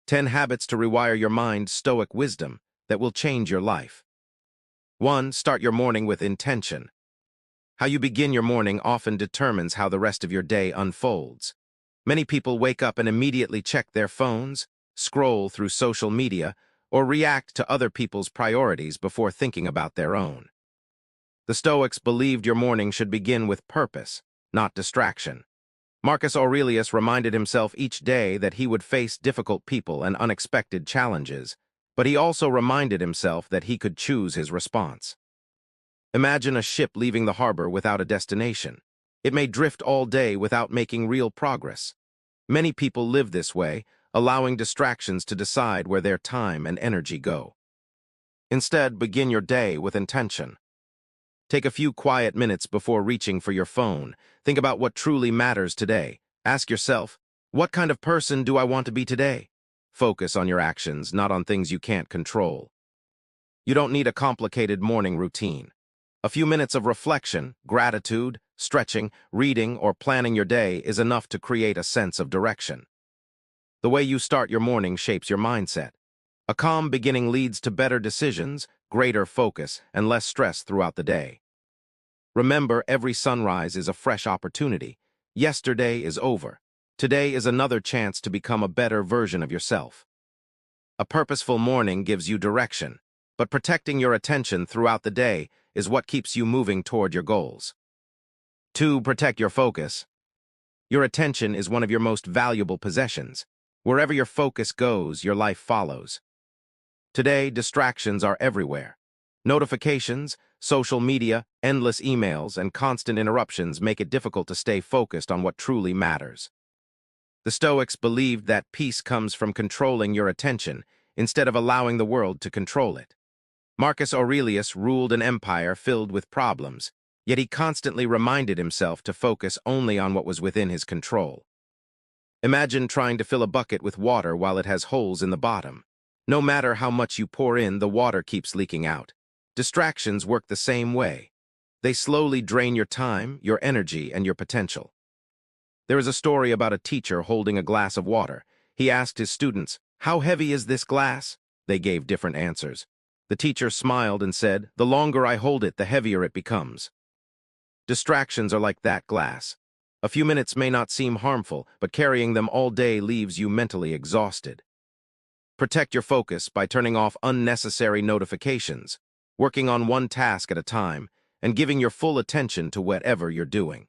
10 habits to rewire your mind, Stoic wisdom that will change your life. 1. Start your morning with intention. How you begin your morning often determines how the rest of your day unfolds. Many people wake up and immediately check their phones, scroll through social media, or react to other people's priorities before thinking about their own. The Stoics believed your morning should begin with purpose, not distraction. Marcus Aurelius reminded himself each day that he would face difficult people and unexpected challenges, but he also reminded himself that he could choose his response. Imagine a ship leaving the harbor without a destination. It may drift all day without making real progress. Many people live this way, allowing distractions to decide where their time and energy go. Instead, begin your day with intention. Take a few quiet minutes before reaching for your phone. Think about what truly matters today. Ask yourself, what kind of person do I want to be today? Focus on your actions, not on things you can't control. You don't need a complicated morning routine. A few minutes of reflection, gratitude, stretching, reading, or planning your day is enough to create a sense of direction. The way you start your morning shapes your mindset. A calm beginning leads to better decisions, greater focus, and less stress throughout the day. Remember, every sunrise is a fresh opportunity. Yesterday is over. Today is another chance to become a better version of yourself. A purposeful morning gives you direction, but protecting your attention throughout the day is what keeps you moving toward your goals. 2. Protect your focus. Your attention is one of your most valuable possessions. Wherever your focus goes, your life follows. Today, distractions are everywhere. Notifications, social media, endless emails, and constant interruptions make it difficult to stay focused on what truly matters. The Stoics believed that peace comes from controlling your attention instead of allowing the world to control it. Marcus Aurelius ruled an empire filled with problems, yet he constantly reminded himself to focus only on what was within his control. Imagine trying to fill a bucket with water while it has holes in the bottom. No matter how much you pour in, the water keeps leaking out. Distractions work the same way. They slowly drain your time, your energy, and your potential. There is a story about a teacher holding a glass of water. He asked his students, "How heavy is this glass?" They gave different answers. The teacher smiled and said, "The longer I hold it, the heavier it becomes." Distractions are like that glass. A few minutes may not seem harmful, but carrying them all day leaves you mentally exhausted. Protect your focus by turning off unnecessary notifications, working on one task at a time, and giving your full attention to whatever you're doing.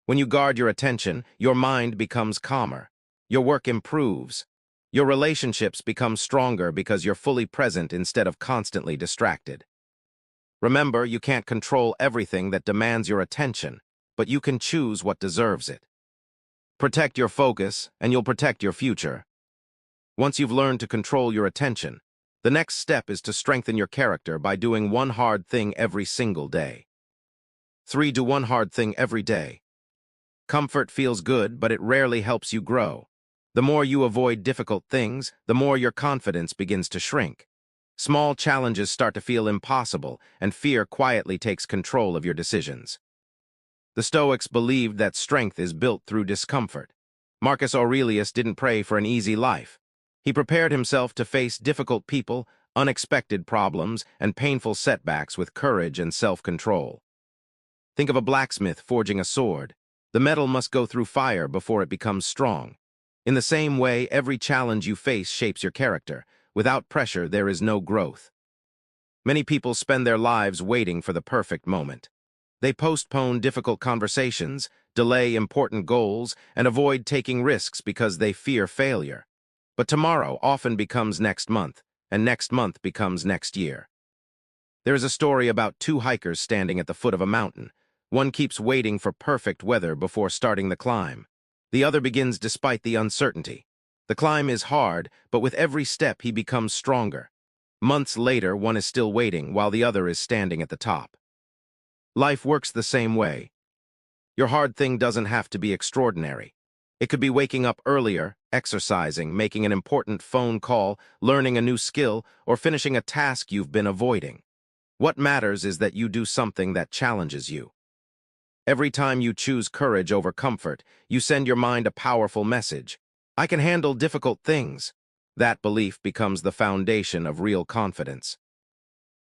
When you guard your attention, your mind becomes calmer. Your work improves. Your relationships become stronger because you're fully present instead of constantly distracted. Remember, you can't control everything that demands your attention, but you can choose what deserves it. Protect your focus, and you'll protect your future. Once you've learned to control your attention, the next step is to strengthen your character by doing one hard thing every single day. 3. Do one hard thing every day. Comfort feels good, but it rarely helps you grow. The more you avoid difficult things, the more your confidence begins to shrink. Small challenges start to feel impossible, and fear quietly takes control of your decisions. The Stoics believed that strength is built through discomfort. Marcus Aurelius didn't pray for an easy life. He prepared himself to face difficult people, unexpected problems, and painful setbacks with courage and self-control. Think of a blacksmith forging a sword. The metal must go through fire before it becomes strong. In the same way, every challenge you face shapes your character. Without pressure, there is no growth. Many people spend their lives waiting for the perfect moment. They postpone difficult conversations, delay important goals, and avoid taking risks because they fear failure. But tomorrow often becomes next month, and next month becomes next year. There is a story about two hikers standing at the foot of a mountain. One keeps waiting for perfect weather before starting the climb. The other begins despite the uncertainty. The climb is hard, but with every step he becomes stronger. Months later, one is still waiting while the other is standing at the top. Life works the same way. Your hard thing doesn't have to be extraordinary. It could be waking up earlier, exercising, making an important phone call, learning a new skill, or finishing a task you've been avoiding. What matters is that you do something that challenges you. Every time you choose courage over comfort, you send your mind a powerful message. I can handle difficult things. That belief becomes the foundation of real confidence.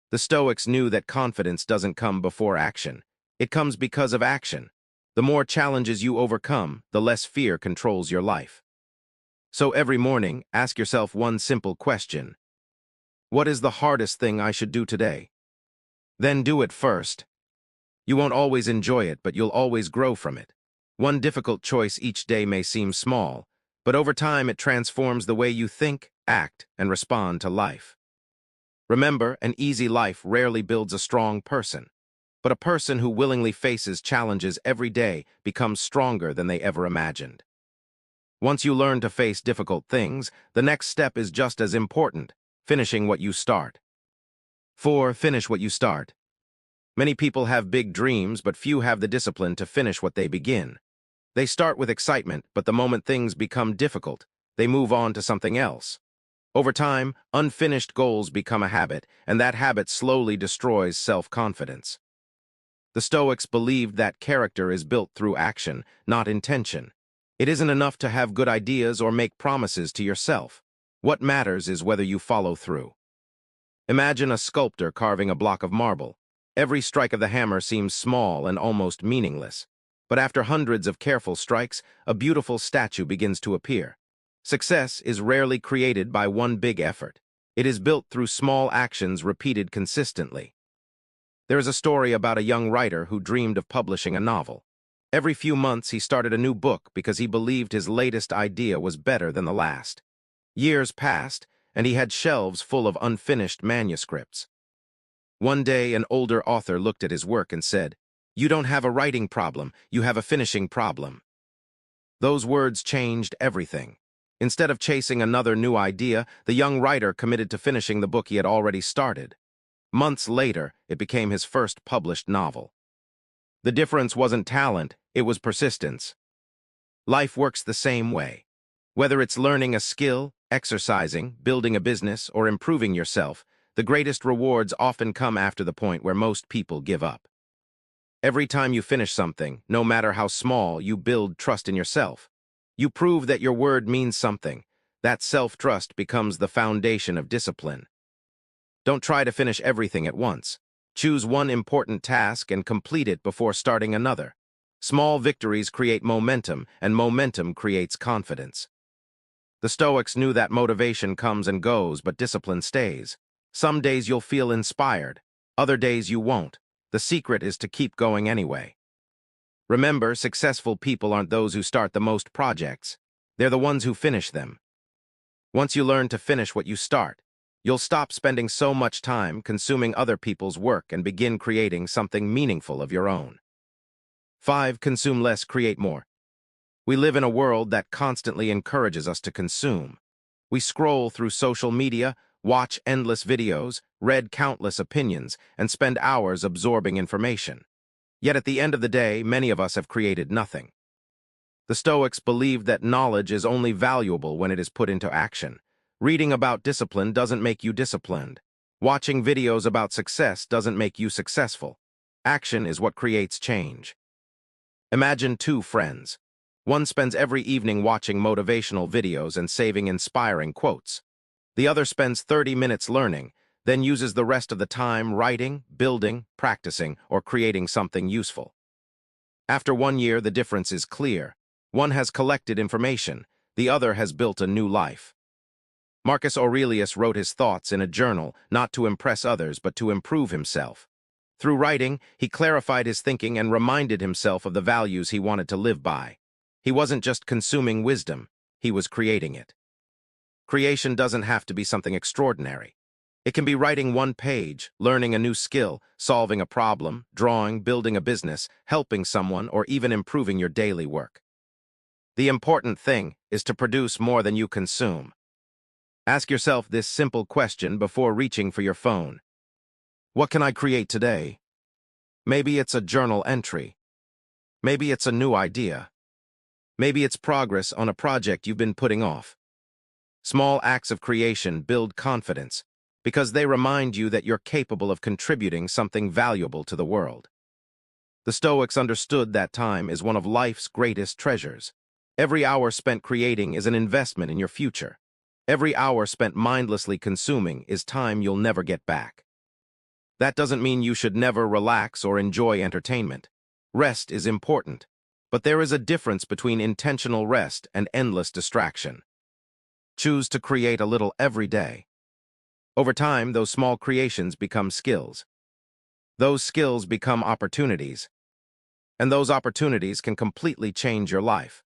The Stoics knew that confidence doesn't come before action. It comes because of action. The more challenges you overcome, the less fear controls your life. So every morning, ask yourself one simple question. What is the hardest thing I should do today? Then do it first. You won't always enjoy it, but you'll always grow from it. One difficult choice each day may seem small, but over time it transforms the way you think, act, and respond to life. Remember, an easy life rarely builds a strong person, but a person who willingly faces challenges every day becomes stronger than they ever imagined. Once you learn to face difficult things, the next step is just as important, finishing what you start. 4. Finish what you start. Many people have big dreams, but few have the discipline to finish what they begin. They start with excitement, but the moment things become difficult, they move on to something else. Over time, unfinished goals become a habit, and that habit slowly destroys self-confidence. The Stoics believed that character is built through action, not intention. It isn't enough to have good ideas or make promises to yourself. What matters is whether you follow through. Imagine a sculptor carving a block of marble. Every strike of the hammer seems small and almost meaningless. But after hundreds of careful strikes, a beautiful statue begins to appear. Success is rarely created by one big effort. It is built through small actions repeated consistently. There is a story about a young writer who dreamed of publishing a novel. Every few months he started a new book because he believed his latest idea was better than the last. Years passed, and he had shelves full of unfinished manuscripts. One day, an older author looked at his work and said, "You don't have a writing problem, you have a finishing problem." Those words changed everything. Instead of chasing another new idea, the young writer committed to finishing the book he had already started. Months later, it became his first published novel. The difference wasn't talent, it was persistence. Life works the same way. Whether it's learning a skill, exercising, building a business, or improving yourself, the greatest rewards often come after the point where most people give up. Every time you finish something, no matter how small, you build trust in yourself. You prove that your word means something. That self-trust becomes the foundation of discipline. Don't try to finish everything at once. Choose one important task and complete it before starting another. Small victories create momentum, and momentum creates confidence. The Stoics knew that motivation comes and goes, but discipline stays. Some days you'll feel inspired. Other days you won't. The secret is to keep going anyway. Remember, successful people aren't those who start the most projects. They're the ones who finish them. Once you learn to finish what you start, you'll stop spending so much time consuming other people's work and begin creating something meaningful of your own. 5. Consume less, create more. We live in a world that constantly encourages us to consume. We scroll through social media, watch endless videos, read countless opinions, and spend hours absorbing information. Yet at the end of the day, many of us have created nothing. The Stoics believed that knowledge is only valuable when it is put into action. Reading about discipline doesn't make you disciplined. Watching videos about success doesn't make you successful. Action is what creates change. Imagine two friends. One spends every evening watching motivational videos and saving inspiring quotes. The other spends 30 minutes learning, then uses the rest of the time writing, building, practicing, or creating something useful. After 1 year, the difference is clear. One has collected information, the other has built a new life. Marcus Aurelius wrote his thoughts in a journal, not to impress others, but to improve himself. Through writing, he clarified his thinking and reminded himself of the values he wanted to live by. He wasn't just consuming wisdom, he was creating it. Creation doesn't have to be something extraordinary. It can be writing one page, learning a new skill, solving a problem, drawing, building a business, helping someone, or even improving your daily work. The important thing is to produce more than you consume. Ask yourself this simple question before reaching for your phone. What can I create today? Maybe it's a journal entry. Maybe it's a new idea. Maybe it's progress on a project you've been putting off. Small acts of creation build confidence because they remind you that you're capable of contributing something valuable to the world. The Stoics understood that time is one of life's greatest treasures. Every hour spent creating is an investment in your future. Every hour spent mindlessly consuming is time you'll never get back. That doesn't mean you should never relax or enjoy entertainment. Rest is important, but there is a difference between intentional rest and endless distraction. Choose to create a little every day. Over time, those small creations become skills. Those skills become opportunities, and those opportunities can completely change your life.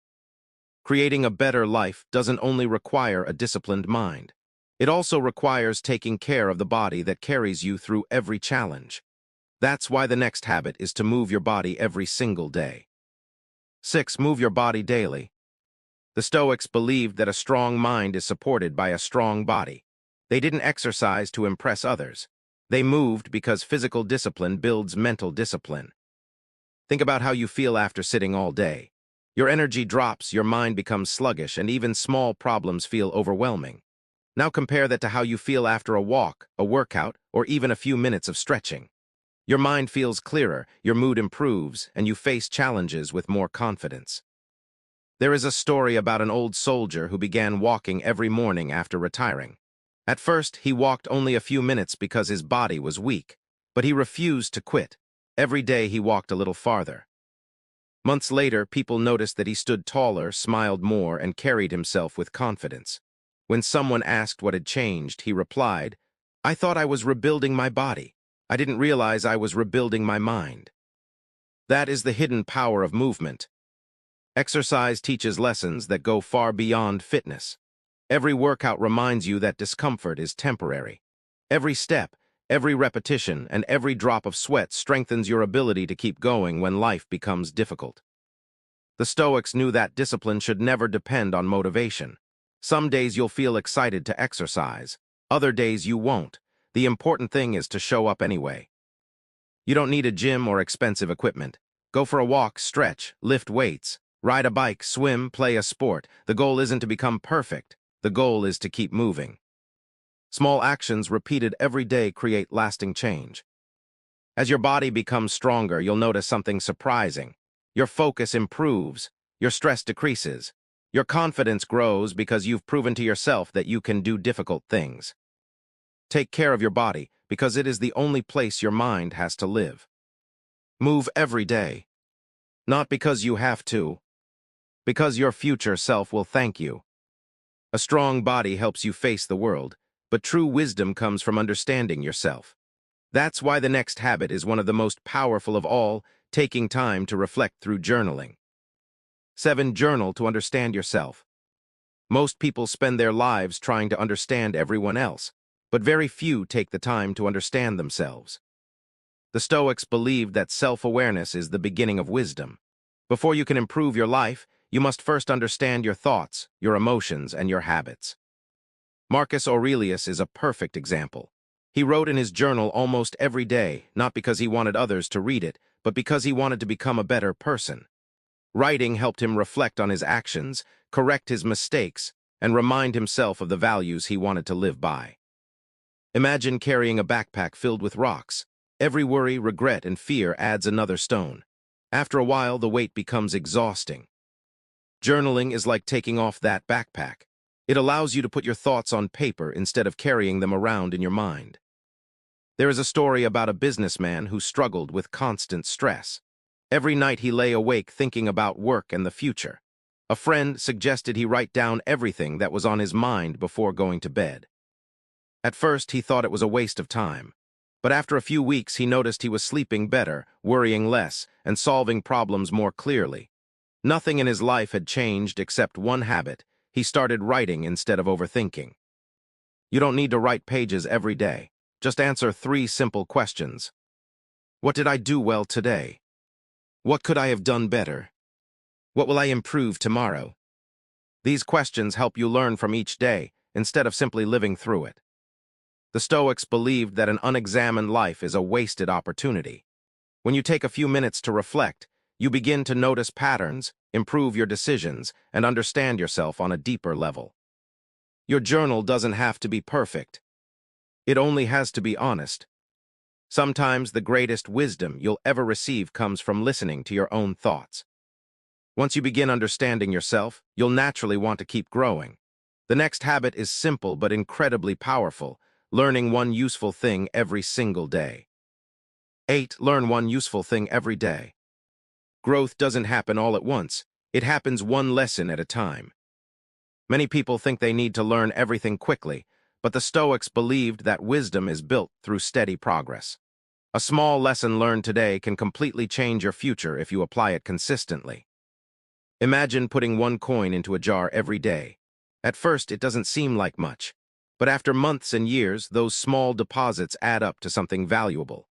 Creating a better life doesn't only require a disciplined mind. It also requires taking care of the body that carries you through every challenge. That's why the next habit is to move your body every single day. 6. Move your body daily. The Stoics believed that a strong mind is supported by a strong body. They didn't exercise to impress others. They moved because physical discipline builds mental discipline. Think about how you feel after sitting all day. Your energy drops, your mind becomes sluggish, and even small problems feel overwhelming. Now compare that to how you feel after a walk, a workout, or even a few minutes of stretching. Your mind feels clearer, your mood improves, and you face challenges with more confidence. There is a story about an old soldier who began walking every morning after retiring. At first, he walked only a few minutes because his body was weak, but he refused to quit. Every day he walked a little farther. Months later, people noticed that he stood taller, smiled more, and carried himself with confidence. When someone asked what had changed, he replied, "I thought I was rebuilding my body. I didn't realize I was rebuilding my mind." That is the hidden power of movement. Exercise teaches lessons that go far beyond fitness. Every workout reminds you that discomfort is temporary. Every step, every repetition, and every drop of sweat strengthens your ability to keep going when life becomes difficult. The Stoics knew that discipline should never depend on motivation. Some days you'll feel excited to exercise. Other days you won't. The important thing is to show up anyway. You don't need a gym or expensive equipment. Go for a walk, stretch, lift weights, ride a bike, swim, play a sport. The goal isn't to become perfect. The goal is to keep moving. Small actions repeated every day create lasting change. As your body becomes stronger, you'll notice something surprising. Your focus improves, your stress decreases, your confidence grows because you've proven to yourself that you can do difficult things. Take care of your body because it is the only place your mind has to live. Move every day. Not because you have to, because your future self will thank you. A strong body helps you face the world, but true wisdom comes from understanding yourself. That's why the next habit is one of the most powerful of all, taking time to reflect through journaling. 7. Journal to understand yourself. Most people spend their lives trying to understand everyone else, but very few take the time to understand themselves. The Stoics believed that self-awareness is the beginning of wisdom. Before you can improve your life, you must first understand your thoughts, your emotions, and your habits. Marcus Aurelius is a perfect example. He wrote in his journal almost every day, not because he wanted others to read it, but because he wanted to become a better person. Writing helped him reflect on his actions, correct his mistakes, and remind himself of the values he wanted to live by. Imagine carrying a backpack filled with rocks. Every worry, regret, and fear adds another stone. After a while, the weight becomes exhausting. Journaling is like taking off that backpack. It allows you to put your thoughts on paper instead of carrying them around in your mind. There is a story about a businessman who struggled with constant stress. Every night he lay awake thinking about work and the future. A friend suggested he write down everything that was on his mind before going to bed. At first, he thought it was a waste of time. But after a few weeks, he noticed he was sleeping better, worrying less, and solving problems more clearly. Nothing in his life had changed except one habit. He started writing instead of overthinking. You don't need to write pages every day. Just answer 3 simple questions. What did I do well today? What could I have done better? What will I improve tomorrow? These questions help you learn from each day instead of simply living through it. The Stoics believed that an unexamined life is a wasted opportunity. When you take a few minutes to reflect, you begin to notice patterns, improve your decisions, and understand yourself on a deeper level. Your journal doesn't have to be perfect. It only has to be honest. Sometimes the greatest wisdom you'll ever receive comes from listening to your own thoughts. Once you begin understanding yourself, you'll naturally want to keep growing. The next habit is simple but incredibly powerful, learning one useful thing every single day. 8. Learn one useful thing every day. Growth doesn't happen all at once. It happens one lesson at a time. Many people think they need to learn everything quickly, but the Stoics believed that wisdom is built through steady progress. A small lesson learned today can completely change your future if you apply it consistently. Imagine putting one coin into a jar every day. At first, it doesn't seem like much, but after months and years, those small deposits add up to something valuable.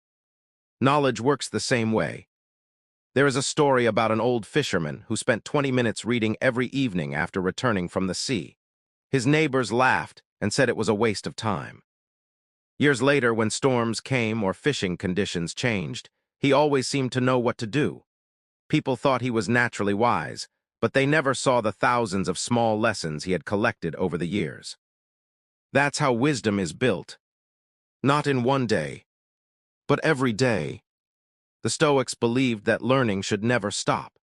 Knowledge works the same way. There is a story about an old fisherman who spent 20 minutes reading every evening after returning from the sea. His neighbors laughed and said it was a waste of time. Years later, when storms came or fishing conditions changed, he always seemed to know what to do. People thought he was naturally wise, but they never saw the thousands of small lessons he had collected over the years. That's how wisdom is built. Not in one day, but every day. The Stoics believed that learning should never stop.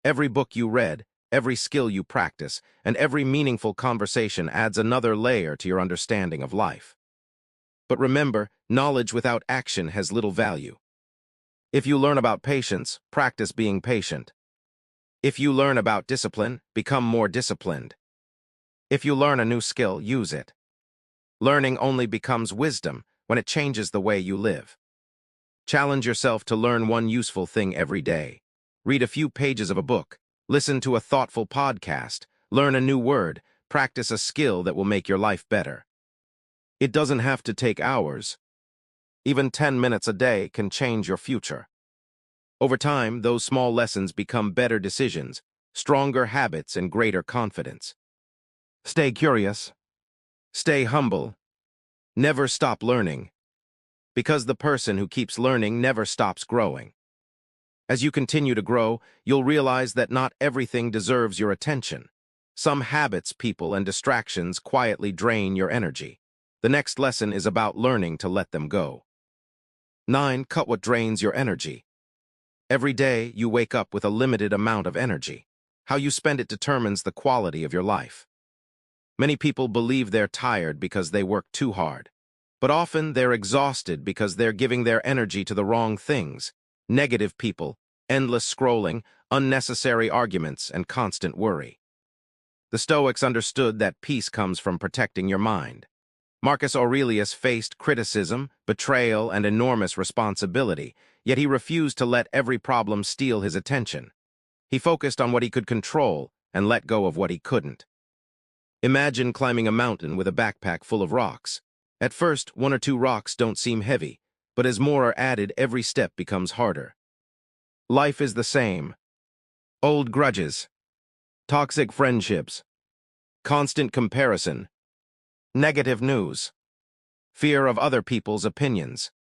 Every book you read, every skill you practice, and every meaningful conversation adds another layer to your understanding of life. But remember, knowledge without action has little value. If you learn about patience, practice being patient. If you learn about discipline, become more disciplined. If you learn a new skill, use it. Learning only becomes wisdom when it changes the way you live. Challenge yourself to learn one useful thing every day. Read a few pages of a book, listen to a thoughtful podcast, learn a new word, practice a skill that will make your life better. It doesn't have to take hours. Even 10 minutes a day can change your future. Over time, those small lessons become better decisions, stronger habits, and greater confidence. Stay curious. Stay humble. Never stop learning. Because the person who keeps learning never stops growing. As you continue to grow, you'll realize that not everything deserves your attention. Some habits, people, and distractions quietly drain your energy. The next lesson is about learning to let them go. 9. Cut what drains your energy. Every day, you wake up with a limited amount of energy. How you spend it determines the quality of your life. Many people believe they're tired because they work too hard. But often they're exhausted because they're giving their energy to the wrong things: negative people, endless scrolling, unnecessary arguments, and constant worry. The Stoics understood that peace comes from protecting your mind. Marcus Aurelius faced criticism, betrayal, and enormous responsibility, yet he refused to let every problem steal his attention. He focused on what he could control and let go of what he couldn't. Imagine climbing a mountain with a backpack full of rocks. At first, one or two rocks don't seem heavy, but as more are added, every step becomes harder. Life is the same. Old grudges, toxic friendships, constant comparison, negative news, fear of other people's opinions.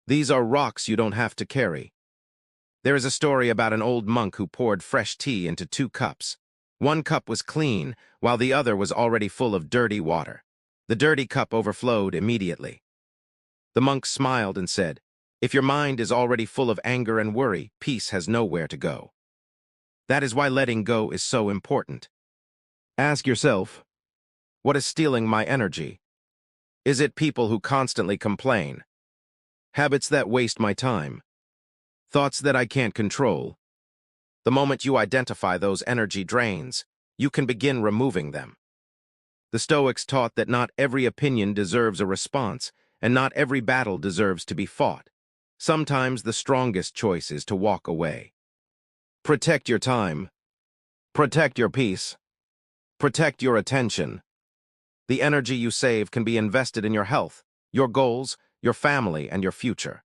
These are rocks you don't have to carry. There is a story about an old monk who poured fresh tea into 2 cups. One cup was clean, while the other was already full of dirty water. The dirty cup overflowed immediately. The monk smiled and said, "If your mind is already full of anger and worry, peace has nowhere to go." That is why letting go is so important. Ask yourself, what is stealing my energy? Is it people who constantly complain? Habits that waste my time? Thoughts that I can't control? The moment you identify those energy drains, you can begin removing them. The Stoics taught that not every opinion deserves a response, and not every battle deserves to be fought. Sometimes the strongest choice is to walk away. Protect your time. Protect your peace. Protect your attention. The energy you save can be invested in your health, your goals, your family, and your future.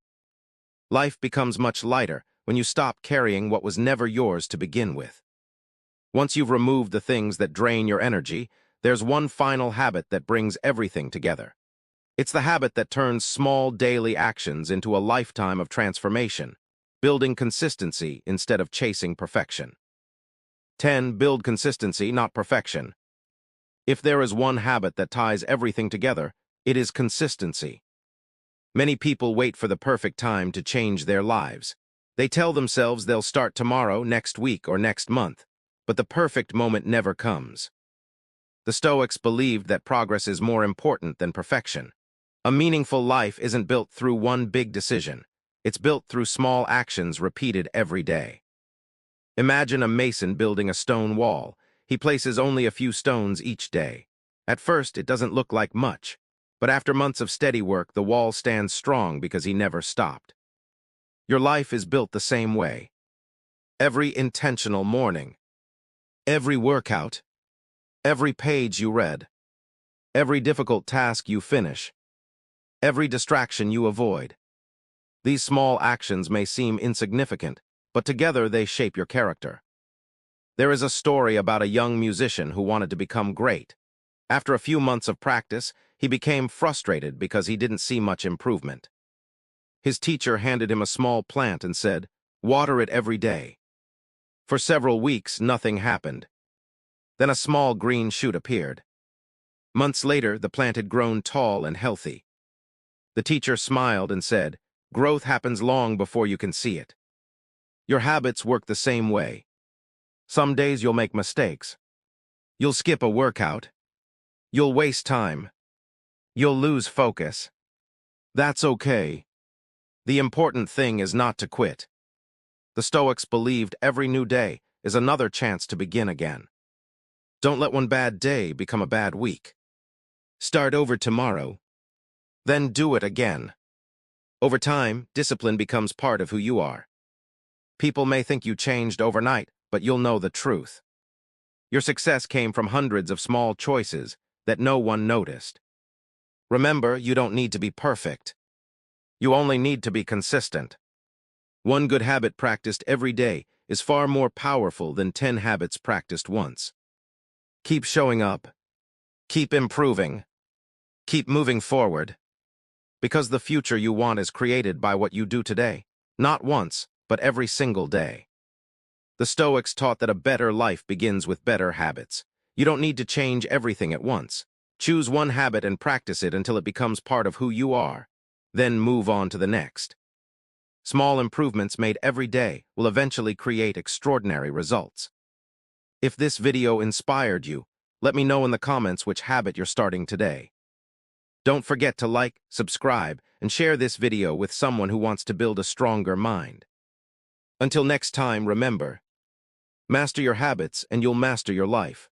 Life becomes much lighter when you stop carrying what was never yours to begin with. Once you've removed the things that drain your energy, there's one final habit that brings everything together. It's the habit that turns small daily actions into a lifetime of transformation, building consistency instead of chasing perfection. 10. Build consistency, not perfection. If there is one habit that ties everything together, it is consistency. Many people wait for the perfect time to change their lives. They tell themselves they'll start tomorrow, next week, or next month, but the perfect moment never comes. The Stoics believed that progress is more important than perfection. A meaningful life isn't built through one big decision. It's built through small actions repeated every day. Imagine a mason building a stone wall. He places only a few stones each day. At first, it doesn't look like much, but after months of steady work, the wall stands strong because he never stopped. Your life is built the same way. Every intentional morning, every workout, every page you read, every difficult task you finish, every distraction you avoid. These small actions may seem insignificant, but together they shape your character. There is a story about a young musician who wanted to become great. After a few months of practice, he became frustrated because he didn't see much improvement. His teacher handed him a small plant and said, "Water it every day." For several weeks, nothing happened. Then a small green shoot appeared. Months later, the plant had grown tall and healthy. The teacher smiled and said, "Growth happens long before you can see it." Your habits work the same way. Some days you'll make mistakes. You'll skip a workout. You'll waste time. You'll lose focus. That's okay. The important thing is not to quit. The Stoics believed every new day is another chance to begin again. Don't let one bad day become a bad week. Start over tomorrow. Then do it again. Over time, discipline becomes part of who you are. People may think you changed overnight, but you'll know the truth. Your success came from hundreds of small choices that no one noticed. Remember, you don't need to be perfect. You only need to be consistent. One good habit practiced every day is far more powerful than 10 habits practiced once. Keep showing up. Keep improving. Keep moving forward. Because the future you want is created by what you do today, not once, but every single day. The Stoics taught that a better life begins with better habits. You don't need to change everything at once. Choose one habit and practice it until it becomes part of who you are. Then move on to the next. Small improvements made every day will eventually create extraordinary results. If this video inspired you, let me know in the comments which habit you're starting today. Don't forget to like, subscribe, and share this video with someone who wants to build a stronger mind. Until next time, remember, master your habits and you'll master your life.